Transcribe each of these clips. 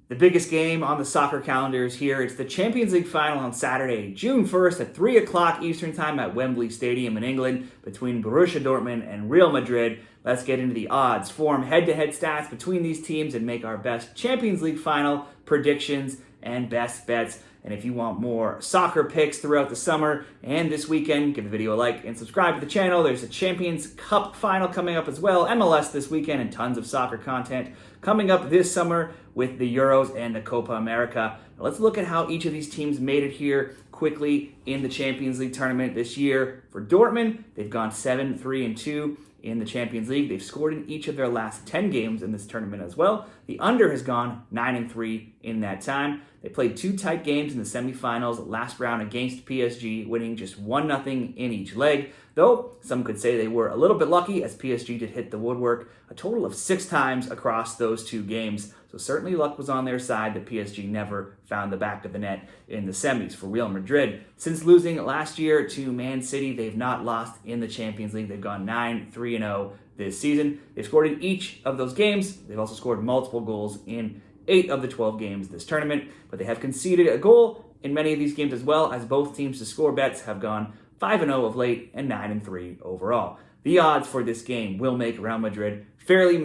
The biggest game on the soccer calendar is here. It's the Champions League final on Saturday, June 1st at 3 o'clock Eastern Time at Wembley Stadium in England between Borussia Dortmund and Real Madrid. Let's get into the odds, form, head-to-head stats between these teams and make our best Champions League final predictions and best bets. And if you want more soccer picks throughout the summer and this weekend, give the video a like and subscribe to the channel. There's a Champions Cup final coming up as well, MLS this weekend, and tons of soccer content coming up this summer with the Euros and the Copa America. Now let's look at how each of these teams made it here quickly in the Champions League tournament this year. For Dortmund, they've gone 7-3-2 in the Champions League. They've scored in each of their last 10 games in this tournament as well. The under has gone 9-3 in that time. They played two tight games in the semifinals last round against PSG, winning just 1-0 in each leg. Though some could say they were a little bit lucky as PSG did hit the woodwork a total of 6 times across those two games. So certainly luck was on their side that PSG never found the back of the net in the semis. For Real Madrid, since losing last year to Man City, they've not lost in the Champions League. They've gone 9-3-0 this season. They've scored in each of those games. They've also scored multiple goals in 8 of the 12 games this tournament, but they have conceded a goal in many of these games as well, as both teams to score bets have gone 5-0 of late and 9-3 overall. The odds for this game will make Real Madrid fairly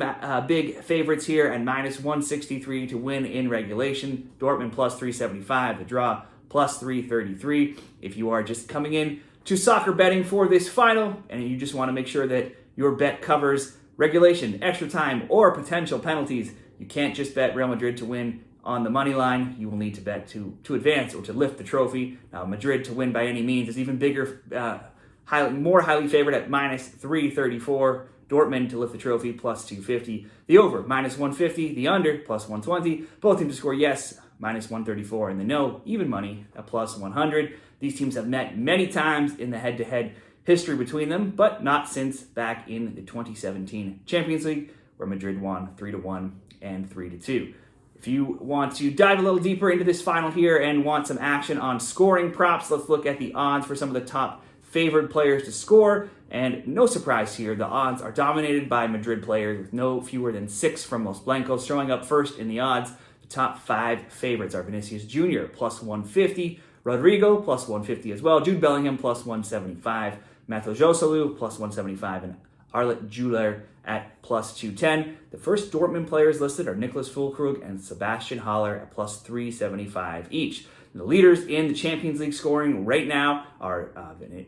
big favorites here at -163 to win in regulation. Dortmund plus 375, the draw plus 333. If you are just coming in to soccer betting for this final and you just want to make sure that your bet covers regulation, extra time, or potential penalties, you can't just bet Real Madrid to win on the money line. You will need to bet to advance or to lift the trophy. Now, Madrid to win by any means is even bigger, more highly favored at -334. Dortmund to lift the trophy plus 250. The over -150. The under plus 120. Both teams to score yes -134, and the no even money at plus 100. These teams have met many times in the head-to-head history between them, but not since back in the 2017 Champions League, where Madrid won 3-1 and 3-2. If you want to dive a little deeper into this final here and want some action on scoring props, let's look at the odds for some of the top favored players to score. And no surprise here, the odds are dominated by Madrid players with no fewer than 6 from Los Blancos. Showing up first in the odds, the top 5 favorites are Vinicius Jr. plus 150, Rodrigo plus 150 as well, Jude Bellingham plus 175, Mathieu Joselu plus 175, and Arlet Güler at plus 210. The first Dortmund players listed are Niklas Füllkrug and Sebastian Haller at plus 375 each. The leaders in the Champions League scoring right now are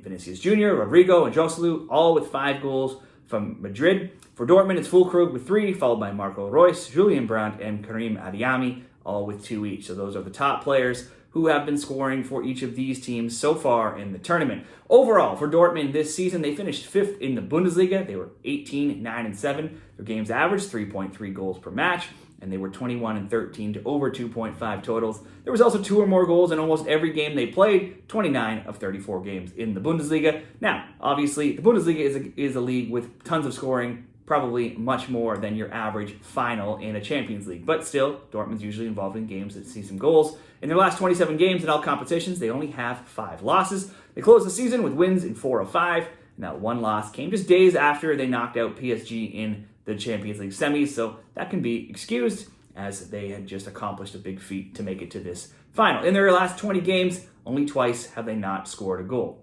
Vinicius Jr., Rodrigo, and Joselu, all with 5 goals from Madrid. For Dortmund, it's Füllkrug with 3, followed by Marco Reus, Julian Brandt, and Karim Adeyemi, all with 2 each. So those are the top players who have been scoring for each of these teams so far in the tournament. Overall, for Dortmund this season, they finished 5th in the Bundesliga. They were 18-9-7. Their games averaged 3.3 goals per match, and they were 21-13 to over 2.5 totals. There was also 2 or more goals in almost every game they played, 29 of 34 games in the Bundesliga. Now, obviously, the Bundesliga is a league with tons of scoring, probably much more than your average final in a Champions League. But still, Dortmund's usually involved in games that see some goals. In their last 27 games in all competitions, they only have 5 losses. They closed the season with wins in 4 of 5, and that one loss came just days after they knocked out PSG in the Champions League semis, so that can be excused as they had just accomplished a big feat to make it to this final. In their last 20 games, only twice have they not scored a goal.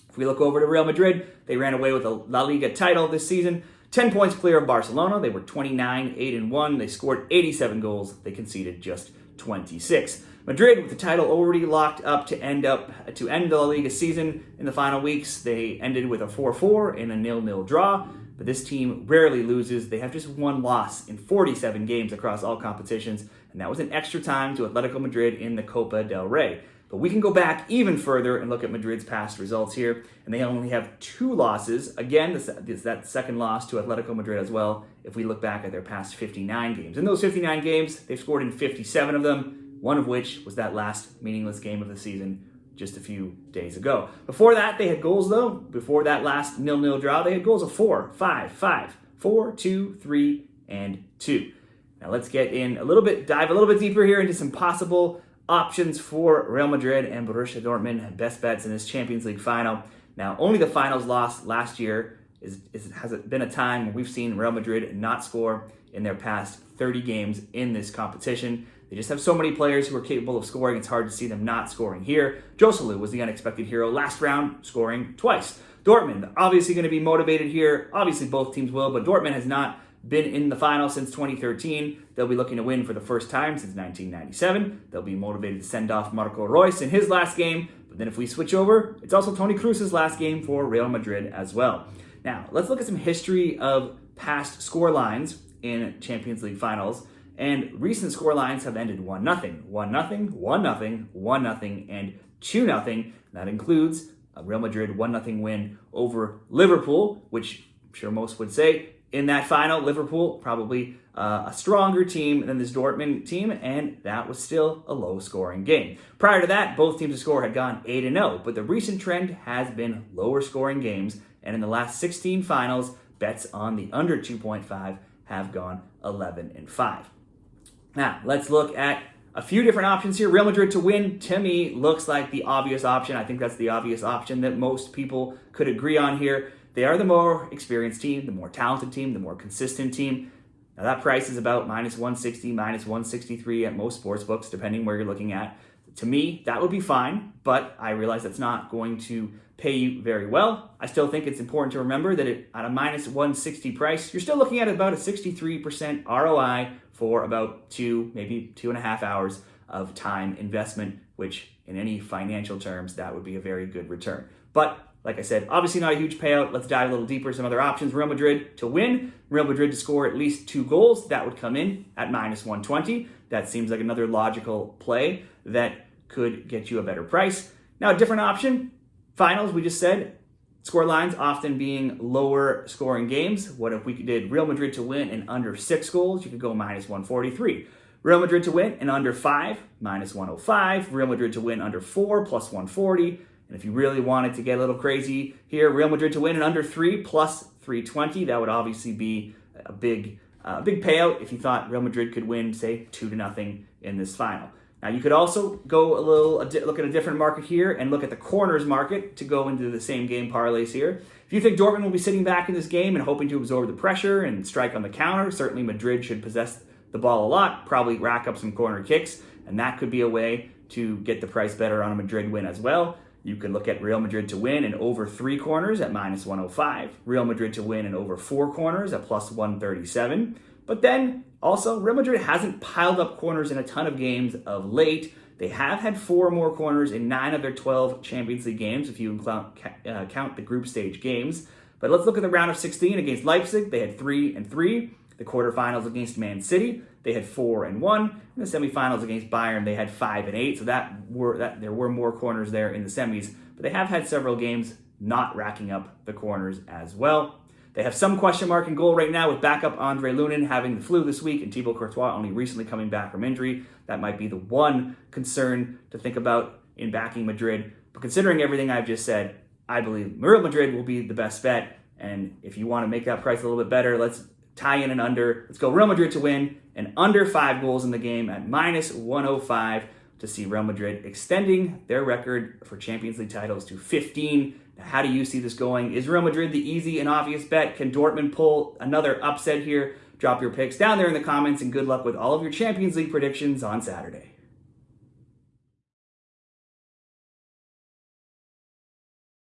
If we look over to Real Madrid, they ran away with a La Liga title this season, 10 points clear of Barcelona. They were 29-8-1. They scored 87 goals. They conceded just 26. Madrid, with the title already locked up to end the La Liga season in the final weeks, they ended with a 4-4 and a 0-0 draw. But this team rarely loses. They have just 1 loss in 47 games across all competitions, and that was an extra time to Atletico Madrid in the Copa del Rey. But we can go back even further and look at Madrid's past results here, and they only have 2 losses. Again, that second loss to Atletico Madrid as well, if we look back at their past 59 games. In those 59 games, they've scored in 57 of them, one of which was that last meaningless game of the season just a few days ago. Before that, they had goals, though. Before that last 0-0 draw, they had goals of 4, 5, 5, 4, 2, 3, and 2. Now let's dive a little bit deeper here into some possible options for Real Madrid and Borussia Dortmund, best bets in this Champions League final. Now, only the finals loss last year has been a time where we've seen Real Madrid not score in their past 30 games in this competition. They just have so many players who are capable of scoring, it's hard to see them not scoring here. Joselu was the unexpected hero last round, scoring twice. Dortmund, obviously going to be motivated here. Obviously both teams will, but Dortmund has not been in the final since 2013. They'll be looking to win for the first time since 1997. They'll be motivated to send off Marco Reus in his last game. But then if we switch over, it's also Toni Kroos's last game for Real Madrid as well. Now, let's look at some history of past score lines in Champions League finals. And recent score lines have ended 1-0, 1-0, 1-0, 1-0, and 2-0. That includes a Real Madrid 1-0 win over Liverpool, which I'm sure most would say in that final, Liverpool probably a stronger team than this Dortmund team, and that was still a low-scoring game. Prior to that, both teams' score had gone 8-0, but the recent trend has been lower-scoring games, and in the last 16 finals, bets on the under 2.5 have gone 11-5. Now, let's look at a few different options here. Real Madrid to win, to me, looks like the obvious option. I think that's the obvious option that most people could agree on here. They are the more experienced team, the more talented team, the more consistent team. Now that price is about -160, -163 at most sports books, depending where you're looking at. To me, that would be fine, but I realize that's not going to pay you very well. I still think it's important to remember that at a -160 price, you're still looking at about a 63% ROI for about 2, maybe 2.5 hours of time investment, which in any financial terms, that would be a very good return. But like I said, obviously not a huge payout. Let's dive a little deeper. Some other options. Real Madrid to win. Real Madrid to score at least 2 goals. That would come in at -120. That seems like another logical play that could get you a better price. Now, a different option. Finals, we just said. Score lines often being lower scoring games. What if we did Real Madrid to win in under 6 goals? You could go -143. Real Madrid to win in under 5, -105. Real Madrid to win under 4, +140. And if you really wanted to get a little crazy here, Real Madrid to win in under 3, +320. That would obviously be a big payout if you thought Real Madrid could win, say, 2-0 in this final. Now, you could also go look at a different market here and look at the corners market to go into the same game parlays here. If you think Dortmund will be sitting back in this game and hoping to absorb the pressure and strike on the counter, certainly Madrid should possess the ball a lot, probably rack up some corner kicks, and that could be a way to get the price better on a Madrid win as well. You could look at Real Madrid to win in over 3 corners at -105. Real Madrid to win in over 4 corners at +137. But then also, Real Madrid hasn't piled up corners in a ton of games of late. They have had 4 more corners in 9 of their 12 Champions League games, if you count the group stage games. But let's look at the round of 16 against Leipzig. They had 3-3. The quarterfinals against Man City, they had 4-1. In the semifinals against Bayern, they had 5-8. So there were more corners there in the semis. But they have had several games not racking up the corners as well. They have some question mark in goal right now with backup Andre Lunin having the flu this week and Thibaut Courtois only recently coming back from injury. That might be the one concern to think about in backing Madrid. But considering everything I've just said, I believe Real Madrid will be the best bet. And if you want to make that price a little bit better, let's tie in an under. Let's go Real Madrid to win and under 5 goals in the game at -105 to see Real Madrid extending their record for Champions League titles to 15. Now, how do you see this going? Is Real Madrid the easy and obvious bet? Can Dortmund pull another upset here? Drop your picks down there in the comments, and good luck with all of your Champions League predictions on Saturday.